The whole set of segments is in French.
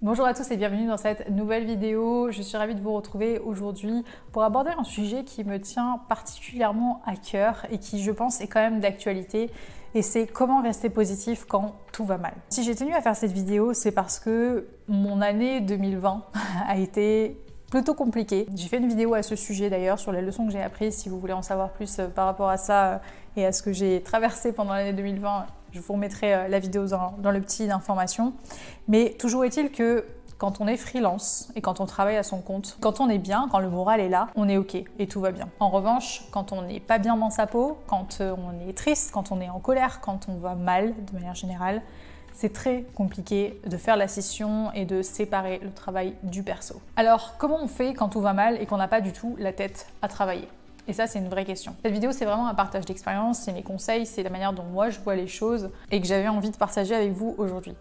Bonjour à tous et bienvenue dans cette nouvelle vidéo. Je suis ravie de vous retrouver aujourd'hui pour aborder un sujet qui me tient particulièrement à cœur et qui, je pense, est quand même d'actualité. Et c'est comment rester positif quand tout va mal. Si j'ai tenu à faire cette vidéo, c'est parce que mon année 2020 a été plutôt compliquée. J'ai fait une vidéo à ce sujet d'ailleurs sur les leçons que j'ai apprises. Si vous voulez en savoir plus par rapport à ça et à ce que j'ai traversé pendant l'année 2020, je vous remettrai la vidéo dans le petit d'information. Mais toujours est-il que quand on est freelance et quand on travaille à son compte, quand on est bien, quand le moral est là, on est ok et tout va bien. En revanche, quand on n'est pas bien dans sa peau, quand on est triste, quand on est en colère, quand on va mal de manière générale, c'est très compliqué de faire la scission et de séparer le travail du perso. Alors, comment on fait quand tout va mal et qu'on n'a pas du tout la tête à travailler ? Et ça, c'est une vraie question. Cette vidéo, c'est vraiment un partage d'expérience, c'est mes conseils, c'est la manière dont moi je vois les choses et que j'avais envie de partager avec vous aujourd'hui.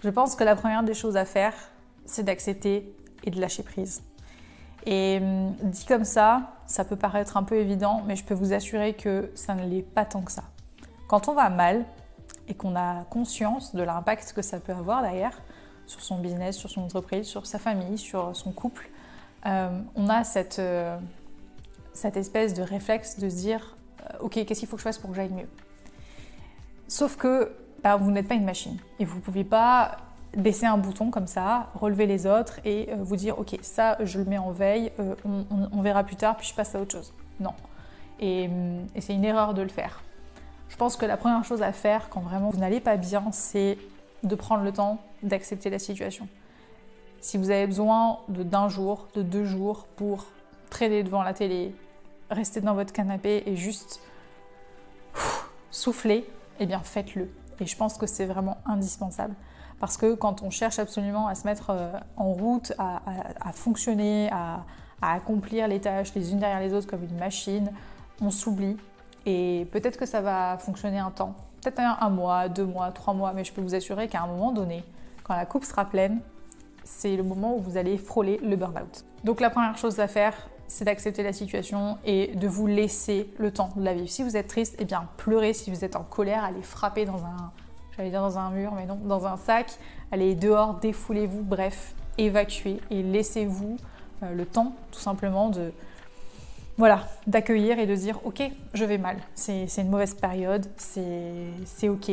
Je pense que la première des choses à faire, c'est d'accepter et de lâcher prise. Et dit comme ça peut paraître un peu évident, mais je peux vous assurer que ça ne l'est pas tant que ça. Quand on va mal et qu'on a conscience de l'impact que ça peut avoir derrière, sur son business, sur son entreprise, sur sa famille, sur son couple, on a cette espèce de réflexe de se dire ok, qu'est-ce qu'il faut que je fasse pour que j'aille mieux? Sauf que vous n'êtes pas une machine et vous ne pouvez pas baisser un bouton comme ça, relever les autres et vous dire ok, ça je le mets en veille, on verra plus tard puis je passe à autre chose. Non. Et c'est une erreur de le faire. Je pense que la première chose à faire quand vraiment vous n'allez pas bien, c'est de prendre le temps d'accepter la situation. Si vous avez besoin d'un jour, de 2 jours pour traîner devant la télé, rester dans votre canapé et juste souffler, eh bien faites-le. Et je pense que c'est vraiment indispensable. Parce que quand on cherche absolument à se mettre en route, à fonctionner, à accomplir les tâches les unes derrière les autres comme une machine, on s'oublie. Et peut-être que ça va fonctionner un temps, peut-être un mois, 2 mois, 3 mois, mais je peux vous assurer qu'à un moment donné, quand la coupe sera pleine, c'est le moment où vous allez frôler le burn-out. Donc la première chose à faire, c'est d'accepter la situation et de vous laisser le temps de la vivre. Si vous êtes triste, eh bien pleurez. Si vous êtes en colère, allez frapper dans un mur, mais non, dans un sac. Allez dehors, défoulez-vous, bref, évacuez et laissez-vous le temps tout simplement d'accueillir et de dire ok, je vais mal, c'est une mauvaise période, c'est ok,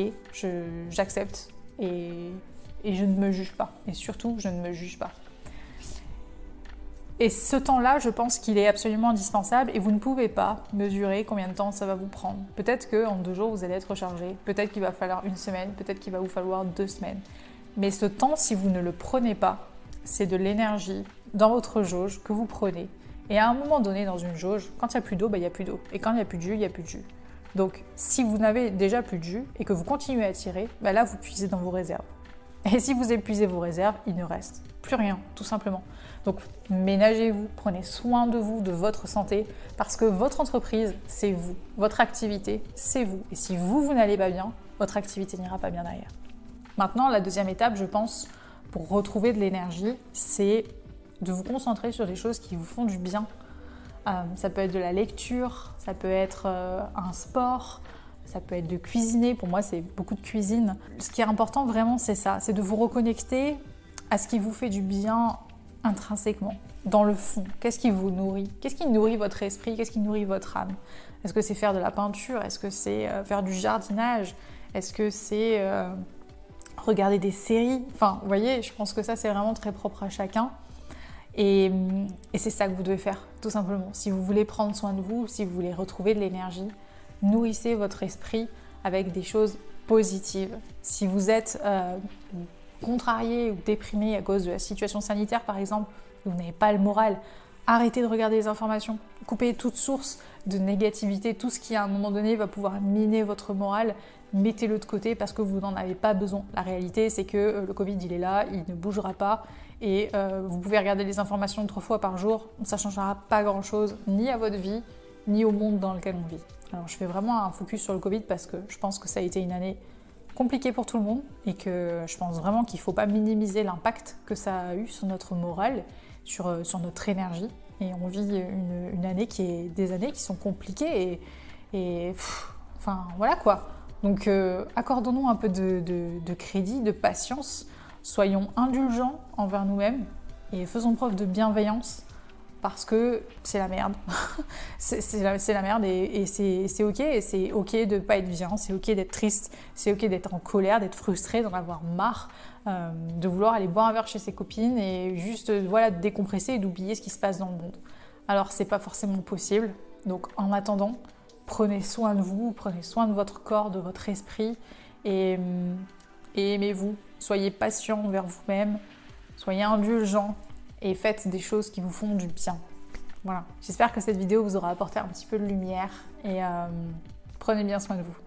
j'accepte et je ne me juge pas. Et surtout, je ne me juge pas. Et ce temps-là, je pense qu'il est absolument indispensable et vous ne pouvez pas mesurer combien de temps ça va vous prendre. Peut-être qu'en 2 jours, vous allez être rechargé, peut-être qu'il va falloir 1 semaine, peut-être qu'il va vous falloir 2 semaines. Mais ce temps, si vous ne le prenez pas, c'est de l'énergie dans votre jauge que vous prenez. Et à un moment donné, dans une jauge, quand il n'y a plus d'eau, il n'y a plus d'eau. Et quand il n'y a plus de jus, il n'y a plus de jus. Donc, si vous n'avez déjà plus de jus et que vous continuez à tirer, là, vous puisez dans vos réserves. Et si vous épuisez vos réserves, il ne reste plus rien, tout simplement. Donc, ménagez-vous, prenez soin de vous, de votre santé, parce que votre entreprise, c'est vous. Votre activité, c'est vous. Et si vous n'allez pas bien, votre activité n'ira pas bien derrière. Maintenant, la deuxième étape, je pense, pour retrouver de l'énergie, c'est de vous concentrer sur des choses qui vous font du bien. Ça peut être de la lecture, ça peut être un sport, ça peut être de cuisiner. Pour moi, c'est beaucoup de cuisine. Ce qui est important vraiment, c'est ça, c'est de vous reconnecter à ce qui vous fait du bien intrinsèquement, dans le fond. Qu'est-ce qui vous nourrit? Qu'est-ce qui nourrit votre esprit? Qu'est-ce qui nourrit votre âme? Est-ce que c'est faire de la peinture? Est-ce que c'est faire du jardinage? Est-ce que c'est regarder des séries? Enfin, vous voyez, je pense que ça, c'est vraiment très propre à chacun. Et c'est ça que vous devez faire, tout simplement. Si vous voulez prendre soin de vous, si vous voulez retrouver de l'énergie, nourrissez votre esprit avec des choses positives. Si vous êtes contrarié ou déprimé à cause de la situation sanitaire, par exemple, vous n'avez pas le moral, arrêtez de regarder les informations, coupez toute source de négativité, tout ce qui à un moment donné va pouvoir miner votre morale, mettez-le de côté parce que vous n'en avez pas besoin. La réalité, c'est que le Covid, il est là, il ne bougera pas et vous pouvez regarder les informations 3 fois par jour, ça ne changera pas grand-chose, ni à votre vie, ni au monde dans lequel on vit. Alors je fais vraiment un focus sur le Covid parce que je pense que ça a été une année compliquée pour tout le monde et que je pense vraiment qu'il ne faut pas minimiser l'impact que ça a eu sur notre morale, sur notre énergie. Et on vit une année des années qui sont compliquées enfin voilà quoi. Donc accordons-nous un peu de crédit, de patience Soyons indulgents envers nous-mêmes et faisons preuve de bienveillance parce que c'est la merde. c'est la merde et c'est ok. Et c'est ok de ne pas être bien, c'est ok d'être triste, c'est ok d'être en colère, d'être frustré, d'en avoir marre, de vouloir aller boire un verre chez ses copines et juste voilà, de décompresser et d'oublier ce qui se passe dans le monde. Alors c'est pas forcément possible, donc en attendant, prenez soin de vous, prenez soin de votre corps, de votre esprit et aimez-vous. Soyez patient envers vous-même, soyez indulgents et faites des choses qui vous font du bien. Voilà, j'espère que cette vidéo vous aura apporté un petit peu de lumière et prenez bien soin de vous.